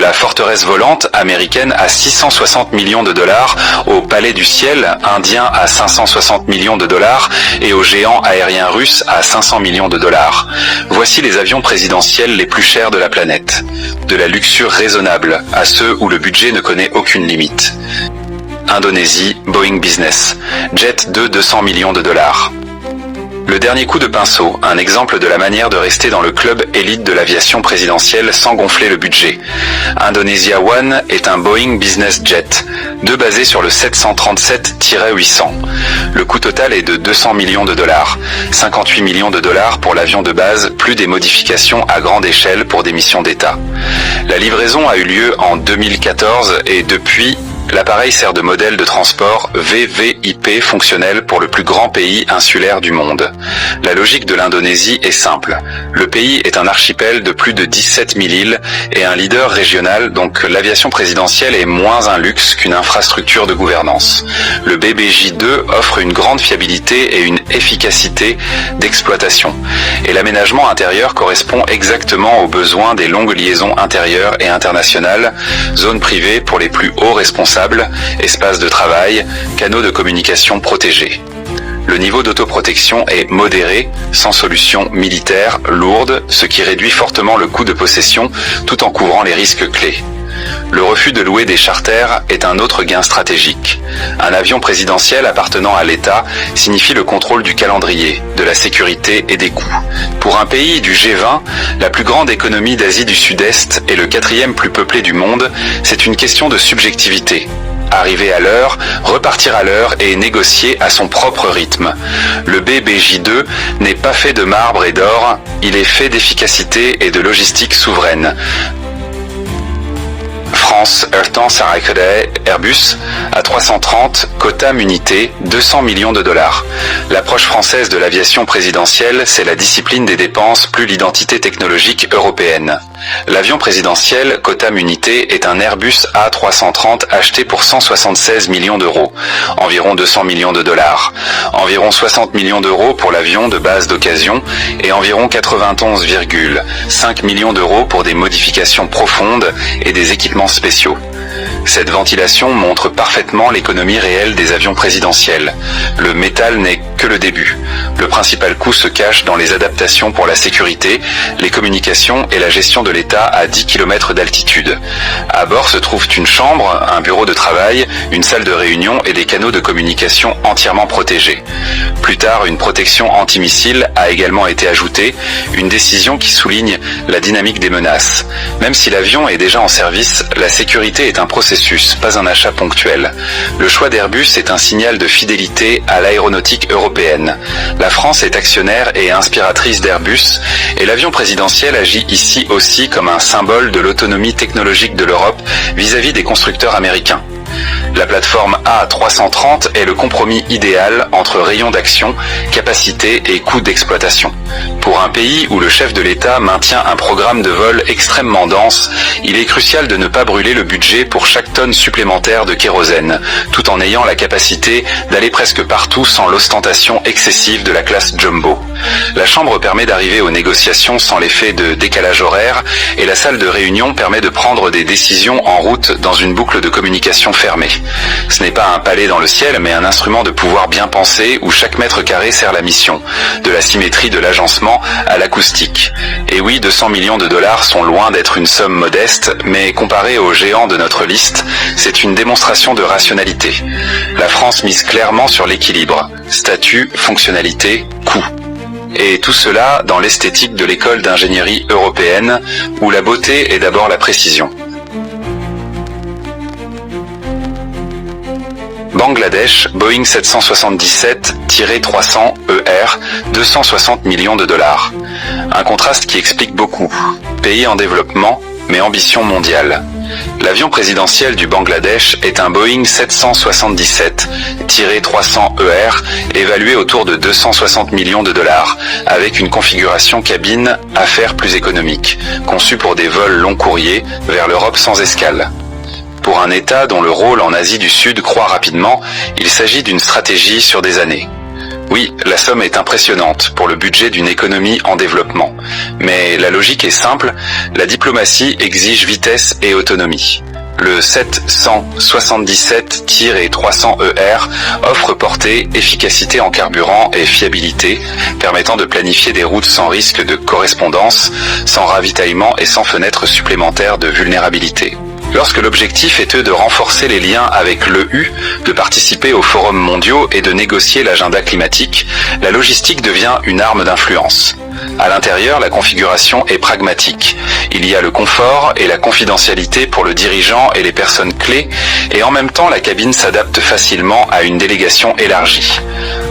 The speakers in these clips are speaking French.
la forteresse volante américaine à 660 millions de dollars, au palais du ciel indien à 560 millions de dollars et au géant aérien russe à 500 millions de dollars. Voici les avions présidentiels les plus chers de la planète. De la luxure raisonnable à ceux où le budget ne connaît aucune limite. Indonésie, Boeing Business, jet de 200 millions de dollars. Le dernier coup de pinceau, un exemple de la manière de rester dans le club élite de l'aviation présidentielle sans gonfler le budget. Indonesia One est un Boeing Business Jet, basé sur le 737-800. Le coût total est de 200 millions de dollars, 58 millions de dollars pour l'avion de base, plus des modifications à grande échelle pour des missions d'État. La livraison a eu lieu en 2014 et depuis, l'appareil sert de modèle de transport VVIP fonctionnel pour le plus grand pays insulaire du monde. La logique de l'Indonésie est simple. Le pays est un archipel de plus de 17 000 îles et un leader régional, donc l'aviation présidentielle est moins un luxe qu'une infrastructure de gouvernance. Le BBJ-2 offre une grande fiabilité et une efficacité d'exploitation. Et l'aménagement intérieur correspond exactement aux besoins des longues liaisons intérieures et internationales, zones privées pour les plus hauts responsables, espaces de travail, canaux de communication protégés. Le niveau d'autoprotection est modéré, sans solution militaire lourde, ce qui réduit fortement le coût de possession tout en couvrant les risques clés. Le refus de louer des charters est un autre gain stratégique. Un avion présidentiel appartenant à l'État signifie le contrôle du calendrier, de la sécurité et des coûts. Pour un pays du G20, la plus grande économie d'Asie du Sud-Est et le 4e plus peuplé du monde, c'est une question de subjectivité. Arriver à l'heure, repartir à l'heure et négocier à son propre rythme. Le BBJ-2 n'est pas fait de marbre et d'or, il est fait d'efficacité et de logistique souveraine. France, Airtan Saraikode, Airbus, A330, Kotam Unité, 200 millions de dollars. L'approche française de l'aviation présidentielle, c'est la discipline des dépenses plus l'identité technologique européenne. L'avion présidentiel Kotam Unité est un Airbus A330 acheté pour 176 millions d'euros, environ 200 millions de dollars, environ 60 millions d'euros pour l'avion de base d'occasion et environ 91,5 millions d'euros pour des modifications profondes et des équipements spéciaux. Cette ventilation montre parfaitement l'économie réelle des avions présidentiels. Le métal n'est que le début. Le principal coût se cache dans les adaptations pour la sécurité, les communications et la gestion de l'État à 10 km d'altitude. À bord se trouvent une chambre, un bureau de travail, une salle de réunion et des canaux de communication entièrement protégés. Plus tard, une protection antimissile a également été ajoutée, une décision qui souligne la dynamique des menaces. Même si l'avion est déjà en service, la sécurité est un processus, pas un achat ponctuel. Le choix d'Airbus est un signal de fidélité à l'aéronautique européenne. La France est actionnaire et inspiratrice d'Airbus, et l'avion présidentiel agit ici aussi comme un symbole de l'autonomie technologique de l'Europe vis-à-vis des constructeurs américains. La plateforme A330 est le compromis idéal entre rayon d'action, capacité et coût d'exploitation. Pour un pays où le chef de l'État maintient un programme de vol extrêmement dense, il est crucial de ne pas brûler le budget pour chaque tonne supplémentaire de kérosène, tout en ayant la capacité d'aller presque partout sans l'ostentation excessive de la classe jumbo. La chambre permet d'arriver aux négociations sans l'effet de décalage horaire et la salle de réunion permet de prendre des décisions en route dans une boucle de communication fermée. Ce n'est pas un palais dans le ciel, mais un instrument de pouvoir bien pensé où chaque mètre carré sert la mission, de la symétrie de l'agencement à l'acoustique. Et oui, 200 millions de dollars sont loin d'être une somme modeste, mais comparé aux géants de notre liste, c'est une démonstration de rationalité. La France mise clairement sur l'équilibre, statut, fonctionnalité, coût. Et tout cela dans l'esthétique de l'école d'ingénierie européenne, où la beauté est d'abord la précision. Bangladesh, Boeing 777-300 ER, 260 millions de dollars. Un contraste qui explique beaucoup. Pays en développement, mais ambition mondiale. L'avion présidentiel du Bangladesh est un Boeing 777-300 ER évalué autour de 260 millions de dollars, avec une configuration cabine affaires plus économique, conçue pour des vols long courriers vers l'Europe sans escale. Pour un État dont le rôle en Asie du Sud croît rapidement, il s'agit d'une stratégie sur des années. Oui, la somme est impressionnante pour le budget d'une économie en développement. Mais la logique est simple, la diplomatie exige vitesse et autonomie. Le 777-300ER offre portée, efficacité en carburant et fiabilité, permettant de planifier des routes sans risque de correspondance, sans ravitaillement et sans fenêtre supplémentaire de vulnérabilité. Lorsque l'objectif était de renforcer les liens avec l'EU, de participer aux forums mondiaux et de négocier l'agenda climatique, la logistique devient une arme d'influence. À l'intérieur, la configuration est pragmatique. Il y a le confort et la confidentialité pour le dirigeant et les personnes clés, et en même temps la cabine s'adapte facilement à une délégation élargie.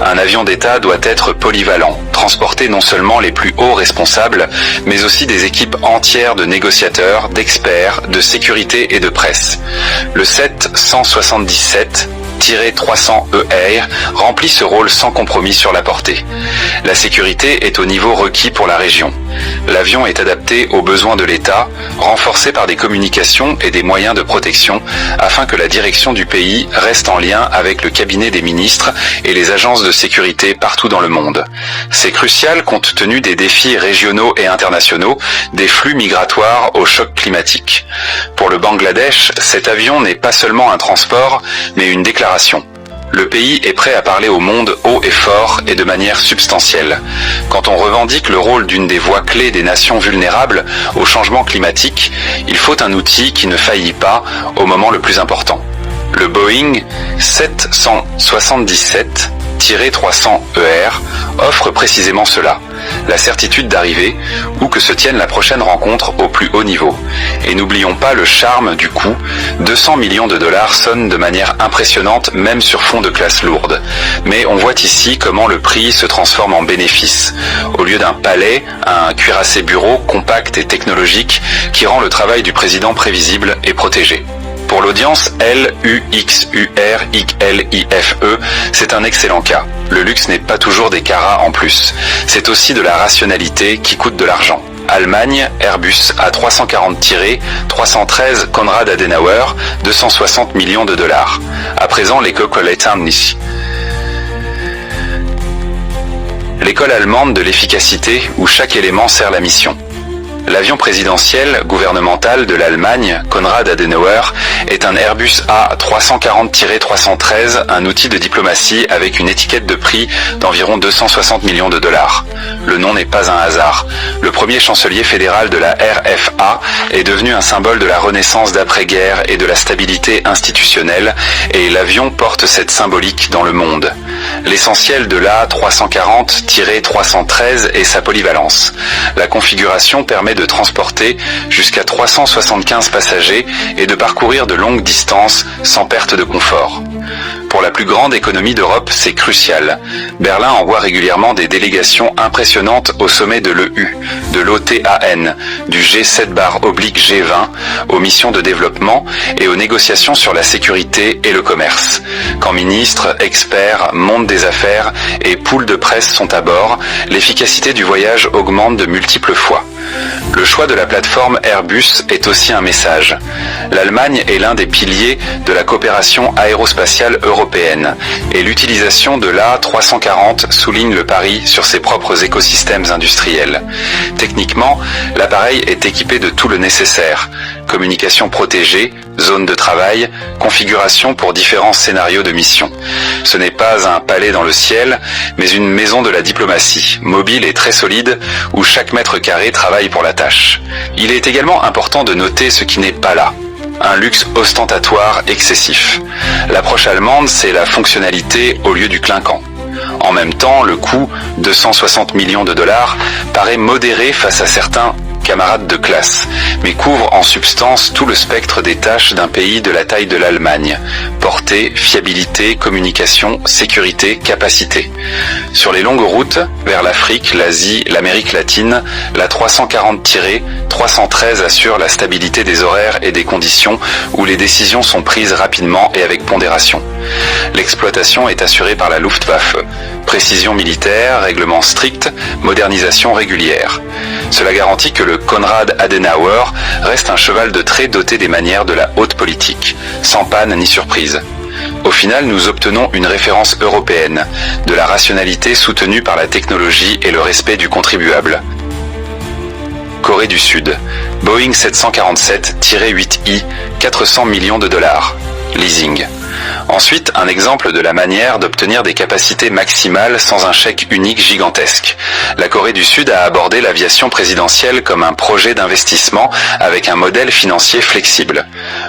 Un avion d'État doit être polyvalent, transporter non seulement les plus hauts responsables, mais aussi des équipes entières de négociateurs, d'experts, de sécurité et de presse. Le 777-300ER remplit ce rôle sans compromis sur la portée. La sécurité est au niveau requis pour la région. L'avion est adapté aux besoins de l'État, renforcé par des communications et des moyens de protection, afin que la direction du pays reste en lien avec le cabinet des ministres et les agences de sécurité partout dans le monde. C'est crucial compte tenu des défis régionaux et internationaux, des flux migratoires au choc climatique. Pour le Bangladesh, cet avion n'est pas seulement un transport, mais une déclaration. Le pays est prêt à parler au monde haut et fort et de manière substantielle. Quand on revendique le rôle d'une des voix clés des nations vulnérables au changement climatique, il faut un outil qui ne faillit pas au moment le plus important. Le Boeing 777-300ER offre précisément cela, la certitude d'arriver, où que se tienne la prochaine rencontre au plus haut niveau. Et n'oublions pas le charme du coût, 200 millions de dollars sonnent de manière impressionnante même sur fond de classe lourde. Mais on voit ici comment le prix se transforme en bénéfice. Au lieu d'un palais, un cuirassé bureau compact et technologique qui rend le travail du président prévisible et protégé. Pour l'audience LUXURILIFE, c'est un excellent cas. Le luxe n'est pas toujours des carats en plus. C'est aussi de la rationalité qui coûte de l'argent. Allemagne, Airbus A340-313 Konrad Adenauer, 260 millions de dollars. À présent, l'école allemande de l'efficacité où chaque élément sert la mission. L'avion présidentiel gouvernemental de l'Allemagne, Konrad Adenauer, est un Airbus A340-313, un outil de diplomatie avec une étiquette de prix d'environ 260 millions de dollars. Le nom n'est pas un hasard. Le premier chancelier fédéral de la RFA est devenu un symbole de la renaissance d'après-guerre et de la stabilité institutionnelle, et l'avion porte cette symbolique dans le monde. L'essentiel de l'A340-313 est sa polyvalence. La configuration permet de transporter jusqu'à 375 passagers et de parcourir de longues distances sans perte de confort. Pour la plus grande économie d'Europe, c'est crucial. Berlin envoie régulièrement des délégations impressionnantes au sommet de l'EU, de l'OTAN, du G7/G20, aux missions de développement et aux négociations sur la sécurité et le commerce. Quand ministres, experts, monde des affaires et poules de presse sont à bord, l'efficacité du voyage augmente de multiples fois. Le choix de la plateforme Airbus est aussi un message. L'Allemagne est l'un des piliers de la coopération aérospatiale européenne et l'utilisation de l'A340 souligne le pari sur ses propres écosystèmes industriels. Techniquement, l'appareil est équipé de tout le nécessaire. Communication protégée, zone de travail, configuration pour différents scénarios de mission. Ce n'est pas un palais dans le ciel, mais une maison de la diplomatie, mobile et très solide, où chaque mètre carré travaille pour la tâche. Il est également important de noter ce qui n'est pas là. Un luxe ostentatoire excessif. L'approche allemande, c'est la fonctionnalité au lieu du clinquant. En même temps, le coût, 260 millions de dollars, paraît modéré face à certains camarades de classe, mais couvre en substance tout le spectre des tâches d'un pays de la taille de l'Allemagne. Portée, fiabilité, communication, sécurité, capacité. Sur les longues routes, vers l'Afrique, l'Asie, l'Amérique latine, la 340-313 assure la stabilité des horaires et des conditions où les décisions sont prises rapidement et avec pondération. L'exploitation est assurée par la Luftwaffe. Précision militaire, règlements stricts, modernisation régulière. Cela garantit que le Konrad Adenauer reste un cheval de trait doté des manières de la haute politique, sans panne ni surprise. Au final, nous obtenons une référence européenne, de la rationalité soutenue par la technologie et le respect du contribuable. Corée du Sud. Boeing 747-8i, 400 millions de dollars. Leasing. Ensuite, un exemple de la manière d'obtenir des capacités maximales sans un chèque unique gigantesque. La Corée du Sud a abordé l'aviation présidentielle comme un projet d'investissement avec un modèle financier flexible.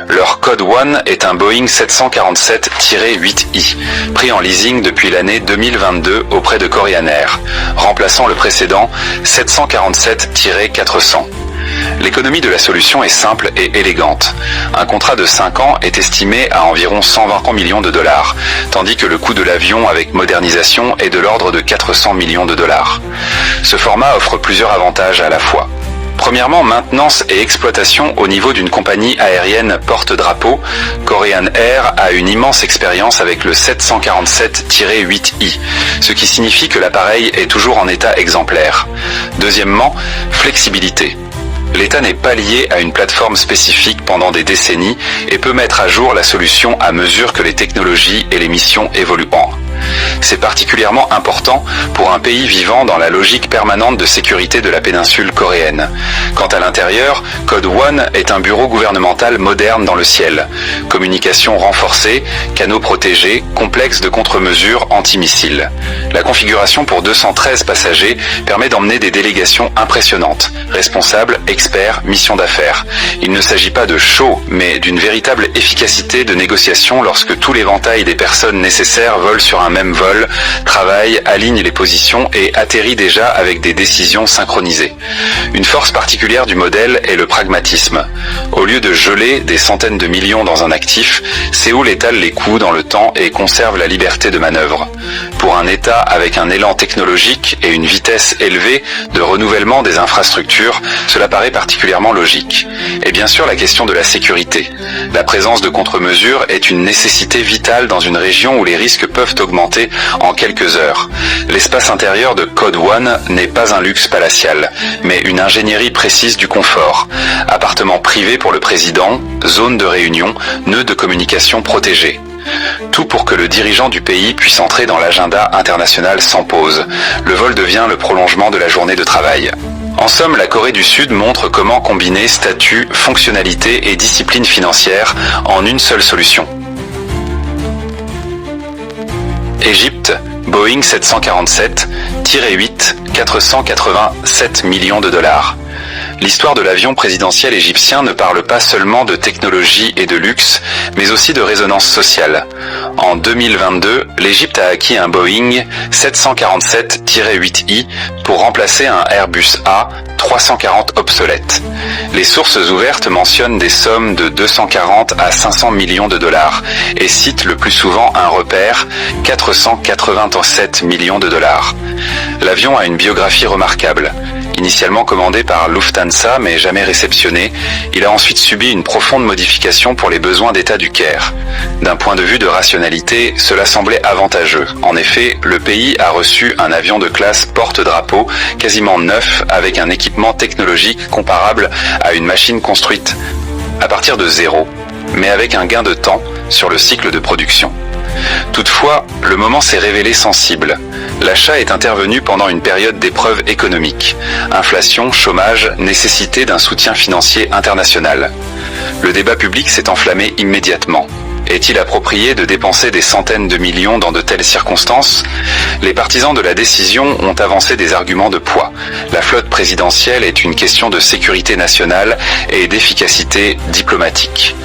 Leur Code One est un Boeing 747-8i, pris en leasing depuis l'année 2022 auprès de Korean Air, remplaçant le précédent 747-400. L'économie de la solution est simple et élégante. Un contrat de 5 ans est estimé à environ 120 millions de dollars, tandis que le coût de l'avion avec modernisation est de l'ordre de 400 millions de dollars. Ce format offre plusieurs avantages à la fois. Premièrement, maintenance et exploitation au niveau d'une compagnie aérienne porte-drapeau. Korean Air a une immense expérience avec le 747-8i, ce qui signifie que l'appareil est toujours en état exemplaire. Deuxièmement, flexibilité. L'État n'est pas lié à une plateforme spécifique pendant des décennies et peut mettre à jour la solution à mesure que les technologies et les missions évoluent. C'est particulièrement important pour un pays vivant dans la logique permanente de sécurité de la péninsule coréenne. Quant à l'intérieur, Code One est un bureau gouvernemental moderne dans le ciel. Communication renforcée, canaux protégés, complexe de contre-mesures anti-missiles. La configuration pour 213 passagers permet d'emmener des délégations impressionnantes. Responsables, experts, mission d'affaires. Il ne s'agit pas de show, mais d'une véritable efficacité de négociation lorsque tout l'éventail des personnes nécessaires volent sur un même vol, travaille, aligne les positions et atterrit déjà avec des décisions synchronisées. Une force particulière du modèle est le pragmatisme. Au lieu de geler des centaines de millions dans un actif, Séoul étale les coûts dans le temps et conserve la liberté de manœuvre. Pour un État avec un élan technologique et une vitesse élevée de renouvellement des infrastructures, cela paraît particulièrement logique. Et bien sûr la question de la sécurité. La présence de contre-mesures est une nécessité vitale dans une région où les risques peuvent augmenter en quelques heures. L'espace intérieur de Code One n'est pas un luxe palatial, mais une ingénierie précise du confort. Appartement privé pour le président, zone de réunion, nœud de communication protégé. Tout pour que le dirigeant du pays puisse entrer dans l'agenda international sans pause. Le vol devient le prolongement de la journée de travail. En somme, la Corée du Sud montre comment combiner statut, fonctionnalité et discipline financière en une seule solution. Égypte, Boeing 747-8, 487 millions de dollars. L'histoire de l'avion présidentiel égyptien ne parle pas seulement de technologie et de luxe, mais aussi de résonance sociale. En 2022, l'Égypte a acquis un Boeing 747-8i pour remplacer un Airbus A340 obsolète. Les sources ouvertes mentionnent des sommes de 240 à 500 millions de dollars et citent le plus souvent un repère, 487 millions de dollars. L'avion a une biographie remarquable. Initialement commandé par Lufthansa mais jamais réceptionné, il a ensuite subi une profonde modification pour les besoins d'État du Caire. D'un point de vue de rationalité, cela semblait avantageux. En effet, le pays a reçu un avion de classe porte-drapeau quasiment neuf avec un équipement technologique comparable à une machine construite à partir de zéro, mais avec un gain de temps sur le cycle de production. Toutefois, le moment s'est révélé sensible. L'achat est intervenu pendant une période d'épreuve économique. Inflation, chômage, nécessité d'un soutien financier international. Le débat public s'est enflammé immédiatement. Est-il approprié de dépenser des centaines de millions dans de telles circonstances ? Les partisans de la décision ont avancé des arguments de poids. La flotte présidentielle est une question de sécurité nationale et d'efficacité diplomatique.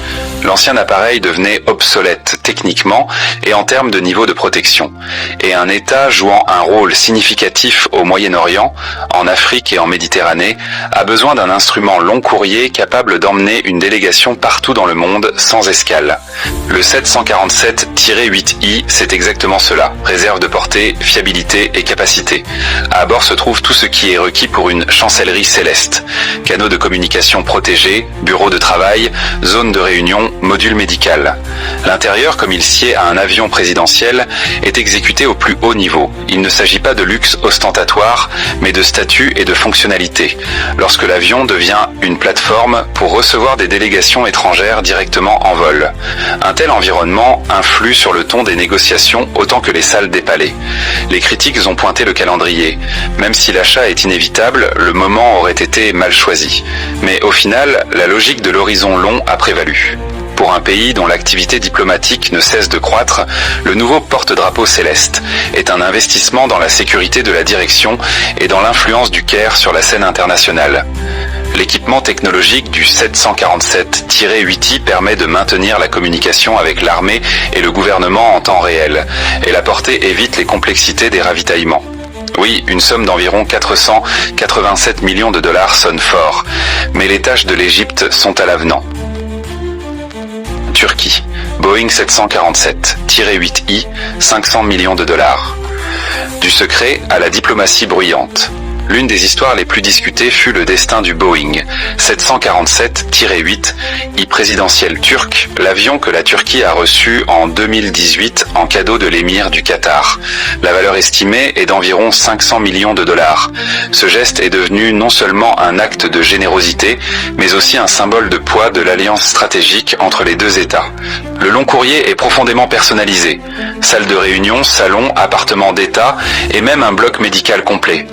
L'ancien appareil devenait obsolète techniquement et en termes de niveau de protection. Et un État jouant un rôle significatif au Moyen-Orient, en Afrique et en Méditerranée, a besoin d'un instrument long courrier capable d'emmener une délégation partout dans le monde sans escale. Le 747-8i, c'est exactement cela. Réserve de portée, fiabilité et capacité. À bord se trouve tout ce qui est requis pour une chancellerie céleste. Canaux de communication protégés, bureaux de travail, zones de réunion, module médical. L'intérieur, comme il sied à un avion présidentiel, est exécuté au plus haut niveau. Il ne s'agit pas de luxe ostentatoire, mais de statut et de fonctionnalité, lorsque l'avion devient une plateforme pour recevoir des délégations étrangères directement en vol. Un tel environnement influe sur le ton des négociations autant que les salles des palais. Les critiques ont pointé le calendrier. Même si l'achat est inévitable, le moment aurait été mal choisi. Mais au final, la logique de l'horizon long a prévalu. Pour un pays dont l'activité diplomatique ne cesse de croître, le nouveau porte-drapeau céleste est un investissement dans la sécurité de la direction et dans l'influence du Caire sur la scène internationale. L'équipement technologique du 747-8i permet de maintenir la communication avec l'armée et le gouvernement en temps réel, et la portée évite les complexités des ravitaillements. Oui, une somme d'environ 487 millions de dollars sonne fort, mais les tâches de l'Égypte sont à l'avenant. Turquie, Boeing 747-8i, 500 millions de dollars. Du secret à la diplomatie bruyante. L'une des histoires les plus discutées fut le destin du Boeing 747-8i présidentiel turc, l'avion que la Turquie a reçu en 2018 en cadeau de l'émir du Qatar. La valeur estimée est d'environ 500 millions de dollars. Ce geste est devenu non seulement un acte de générosité, mais aussi un symbole de poids de l'alliance stratégique entre les deux États. Le long courrier est profondément personnalisé. Salle de réunion, salon, appartement d'État et même un bloc médical complet.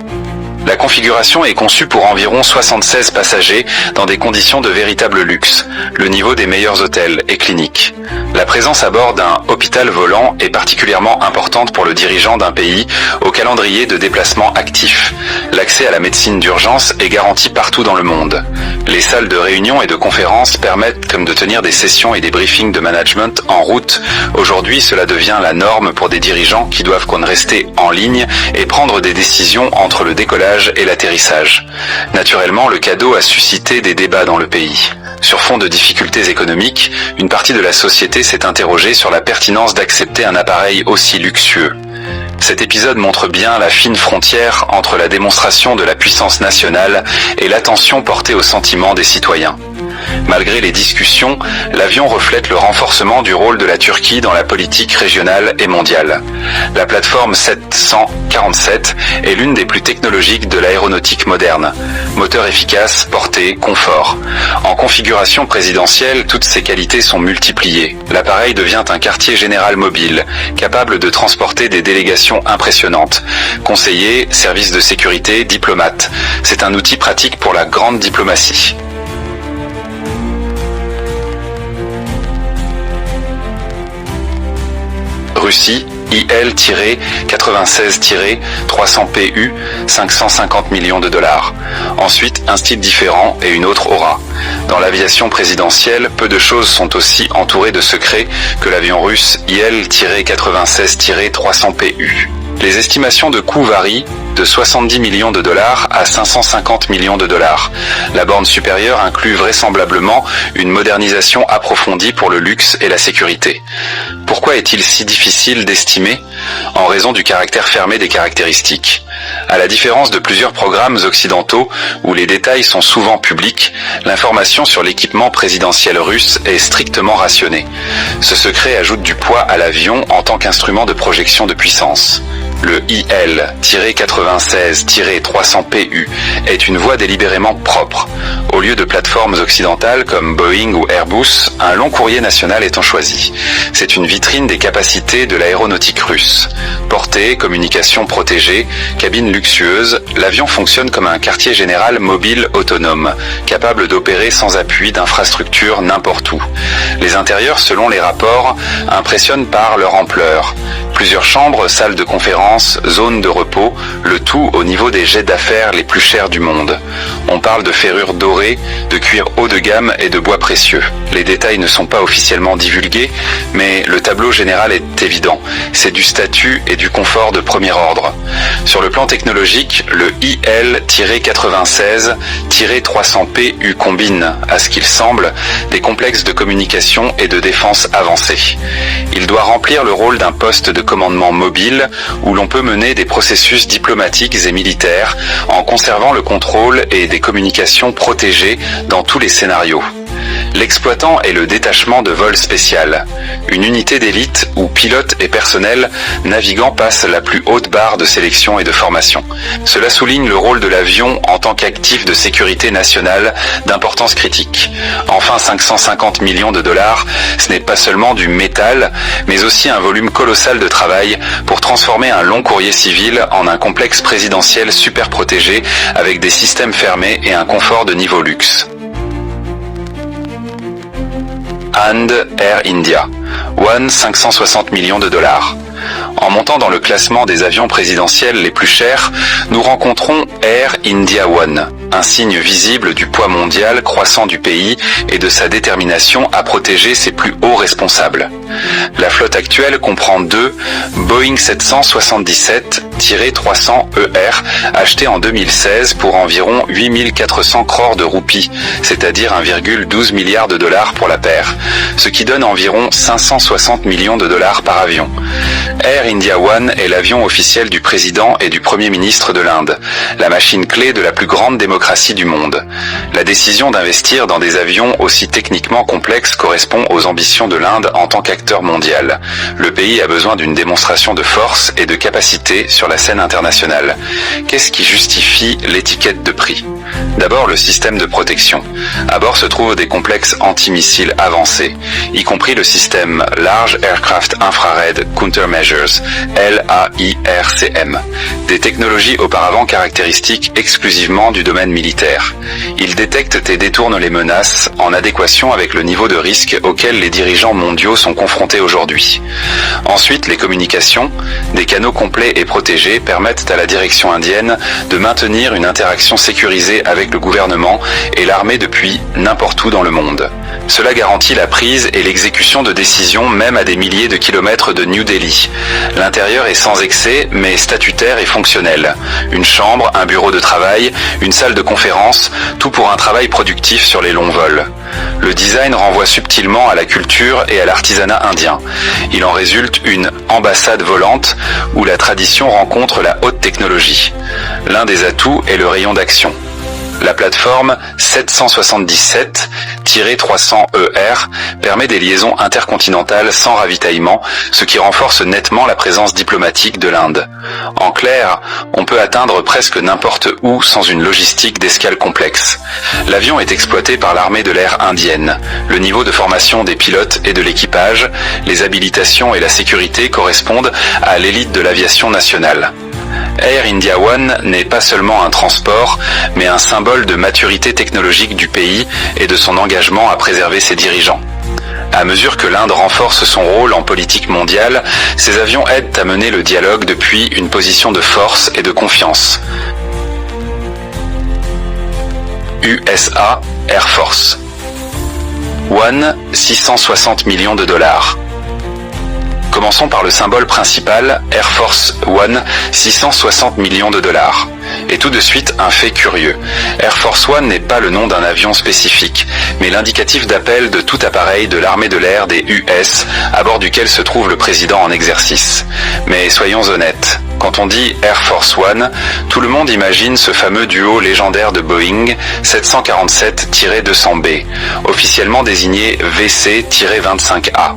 La configuration est conçue pour environ 76 passagers dans des conditions de véritable luxe, le niveau des meilleurs hôtels et cliniques. La présence à bord d'un hôpital volant est particulièrement importante pour le dirigeant d'un pays au calendrier de déplacement actif. L'accès à la médecine d'urgence est garanti partout dans le monde. Les salles de réunion et de conférences permettent comme de tenir des sessions et des briefings de management en route. Aujourd'hui, cela devient la norme pour des dirigeants qui doivent rester en ligne et prendre des décisions entre le décollage et l'atterrissage. Naturellement, le cadeau a suscité des débats dans le pays. Sur fond de difficultés économiques, une partie de la société s'est interrogée sur la pertinence d'accepter un appareil aussi luxueux. Cet épisode montre bien la fine frontière entre la démonstration de la puissance nationale et l'attention portée aux sentiments des citoyens. Malgré les discussions, l'avion reflète le renforcement du rôle de la Turquie dans la politique régionale et mondiale. La plateforme 747 est l'une des plus technologiques de l'aéronautique moderne. Moteur efficace, portée, confort. En configuration présidentielle, toutes ces qualités sont multipliées. L'appareil devient un quartier général mobile, capable de transporter des délégations impressionnantes. Conseillers, services de sécurité, diplomates. C'est un outil pratique pour la grande diplomatie. Russie, IL-96-300PU, 550 millions de dollars. Ensuite, un style différent et une autre aura. Dans l'aviation présidentielle, peu de choses sont aussi entourées de secrets que l'avion russe IL-96-300PU. Les estimations de coûts varient de 70 millions de dollars à 550 millions de dollars. La borne supérieure inclut vraisemblablement une modernisation approfondie pour le luxe et la sécurité. Pourquoi est-il si difficile d'estimer ? En raison du caractère fermé des caractéristiques. À la différence de plusieurs programmes occidentaux où les détails sont souvent publics, l'information sur l'équipement présidentiel russe est strictement rationnée. Ce secret ajoute du poids à l'avion en tant qu'instrument de projection de puissance. Le IL-96-300PU est une voie délibérément propre. Au lieu de plateformes occidentales comme Boeing ou Airbus, un long courrier national étant choisi. C'est une vitrine des capacités de l'aéronautique russe. Portée, communication protégée, cabine luxueuse, l'avion fonctionne comme un quartier général mobile autonome, capable d'opérer sans appui d'infrastructures n'importe où. Les intérieurs, selon les rapports, impressionnent par leur ampleur. Plusieurs chambres, salles de conférence, zones de repos, le tout au niveau des jets d'affaires les plus chers du monde. On parle de ferrures dorées, de cuir haut de gamme et de bois précieux. Les détails ne sont pas officiellement divulgués, mais le tableau général est évident. C'est du statut et du confort de premier ordre. Sur le plan technologique, le IL-96-300PU combine, à ce qu'il semble, des complexes de communication et de défense avancés. Il doit remplir le rôle d'un poste de commandement mobile où l'on peut mener des processus diplomatiques et militaires en conservant le contrôle et des communications protégées dans tous les scénarios. L'exploitant est le détachement de vol spécial, une unité d'élite où pilotes et personnel navigants passent la plus haute barre de sélection et de formation. Cela souligne le rôle de l'avion en tant qu'actif de sécurité nationale d'importance critique. Enfin, 550 millions de dollars, ce n'est pas seulement du métal, mais aussi un volume colossal de travail pour transformer un long courrier civil en un complexe présidentiel super protégé avec des systèmes fermés et un confort de niveau luxe. And Air India, 560 millions de dollars. En montant dans le classement des avions présidentiels les plus chers, nous rencontrons Air India One, un signe visible du poids mondial croissant du pays et de sa détermination à protéger ses plus hauts responsables. La flotte actuelle comprend deux Boeing 777-300ER achetés en 2016 pour environ 8400 crores de roupies, c'est-à-dire 1,12 milliard de dollars pour la paire, ce qui donne environ 560 millions de dollars par avion. Air India One est l'avion officiel du président et du Premier ministre de l'Inde, la machine clé de la plus grande démocratie du monde. La décision d'investir dans des avions aussi techniquement complexes correspond aux ambitions de l'Inde en tant qu'acteur mondial. Le pays a besoin d'une démonstration de force et de capacité sur la scène internationale. Qu'est-ce qui justifie l'étiquette de prix ? D'abord, le système de protection. À bord se trouvent des complexes antimissiles avancés, y compris le système Large Aircraft Infrared Countermeasures, LAIRCM, des technologies auparavant caractéristiques exclusivement du domaine militaire. Il détecte et détourne les menaces en adéquation avec le niveau de risque auquel les dirigeants mondiaux sont confrontés aujourd'hui. Ensuite, les communications, des canaux complets et protégés permettent à la direction indienne de maintenir une interaction sécurisée avec le gouvernement et l'armée depuis n'importe où dans le monde. Cela garantit la prise et l'exécution de décisions même à des milliers de kilomètres de New Delhi. L'intérieur est sans excès mais statutaire et fonctionnel. Une chambre, un bureau de travail, une salle de conférence, tout pour un travail productif sur les longs vols. Le design renvoie subtilement à la culture et à l'artisanat indien. Il en résulte une ambassade volante où la tradition rencontre la haute technologie. L'un des atouts est le rayon d'action. La plateforme 777-300ER permet des liaisons intercontinentales sans ravitaillement, ce qui renforce nettement la présence diplomatique de l'Inde. En clair, on peut atteindre presque n'importe où sans une logistique d'escale complexe. L'avion est exploité par l'armée de l'air indienne. Le niveau de formation des pilotes et de l'équipage, les habilitations et la sécurité correspondent à l'élite de l'aviation nationale. Air India One n'est pas seulement un transport, mais un symbole de maturité technologique du pays et de son engagement à préserver ses dirigeants. À mesure que l'Inde renforce son rôle en politique mondiale, ces avions aident à mener le dialogue depuis une position de force et de confiance. USA Air Force One, 660 millions de dollars. Commençons par le symbole principal, Air Force One, 660 millions de dollars. Et tout de suite, un fait curieux. Air Force One n'est pas le nom d'un avion spécifique, mais l'indicatif d'appel de tout appareil de l'armée de l'air des US, à bord duquel se trouve le président en exercice. Mais soyons honnêtes, quand on dit Air Force One, tout le monde imagine ce fameux duo légendaire de Boeing 747-200B, officiellement désigné VC-25A.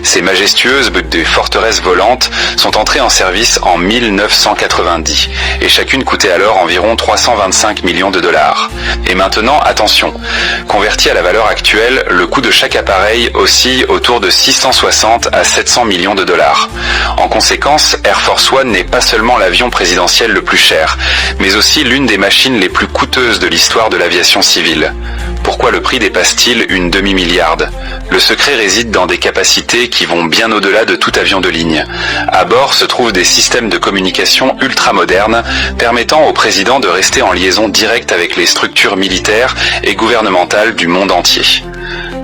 Ces majestueuses des forteresses volantes sont entrées en service en 1990 et chacune coûtait alors environ 325 millions de dollars. Et maintenant, attention, converti à la valeur actuelle, le coût de chaque appareil oscille autour de 660 à 700 millions de dollars. En conséquence, Air Force One n'est pas seulement l'avion présidentiel le plus cher, mais aussi l'une des machines les plus coûteuses de l'histoire de l'aviation civile. Pourquoi le prix dépasse-t-il une demi-milliarde ? Le secret réside dans des capacités qui vont bien au-delà de tout avion de ligne. À bord se trouvent des systèmes de communication ultra-modernes permettant au président de rester en liaison directe avec les structures militaires et gouvernementales du monde entier.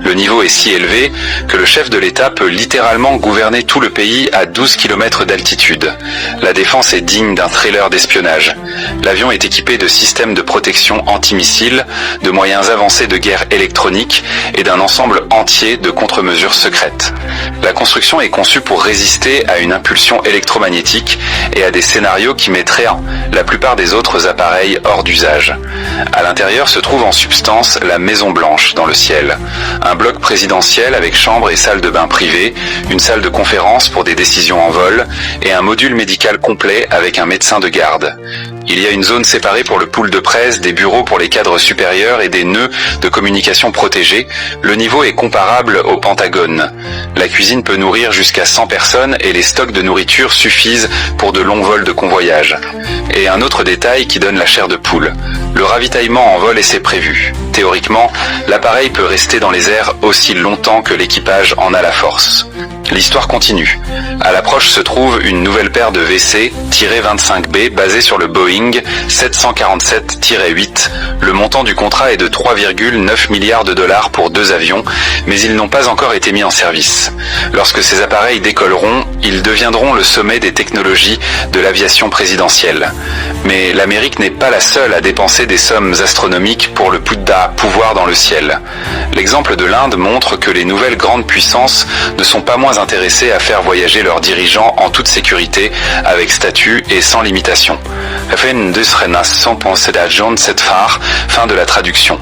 Le niveau est si élevé que le chef de l'État peut littéralement gouverner tout le pays à 12 km d'altitude. La défense est digne d'un thriller d'espionnage. L'avion est équipé de systèmes de protection antimissiles, de moyens avancés de guerre électronique et d'un ensemble entier de contre-mesures secrètes. La construction est conçue pour résister à une impulsion électromagnétique et à des scénarios qui mettraient la plupart des autres appareils hors d'usage. À l'intérieur se trouve en substance la Maison Blanche dans le ciel, un bloc présidentiel avec chambre et salle de bain privée, une salle de conférence pour des décisions en vol et un module médical complet avec un médecin de garde. Il y a une zone séparée pour le pool de presse, des bureaux pour les cadres supérieurs et des nœuds de communication protégés. Le niveau est comparable au Pentagone. La cuisine peut nourrir jusqu'à 100 personnes et les stocks de nourriture suffisent pour de longs vols de convoyage. Et un autre détail qui donne la chair de poule. Le ravitaillement en vol est prévu. Théoriquement, l'appareil peut rester dans les airs aussi longtemps que l'équipage en a la force. L'histoire continue. À l'approche se trouve une nouvelle paire de WC-25B basée sur le Boeing 747-8. Le montant du contrat est de 3,9 milliards de dollars pour 2 avions, mais ils n'ont pas encore été mis en service. Lorsque ces appareils décolleront, ils deviendront le sommet des technologies de l'aviation présidentielle. Mais l'Amérique n'est pas la seule à dépenser des sommes astronomiques pour le pouvoir dans le ciel. L'exemple de l'Inde montre que les nouvelles grandes puissances ne sont pas moins intéressées à faire voyager leurs dirigeants en toute sécurité, avec statut et sans limitation. Fin de la traduction.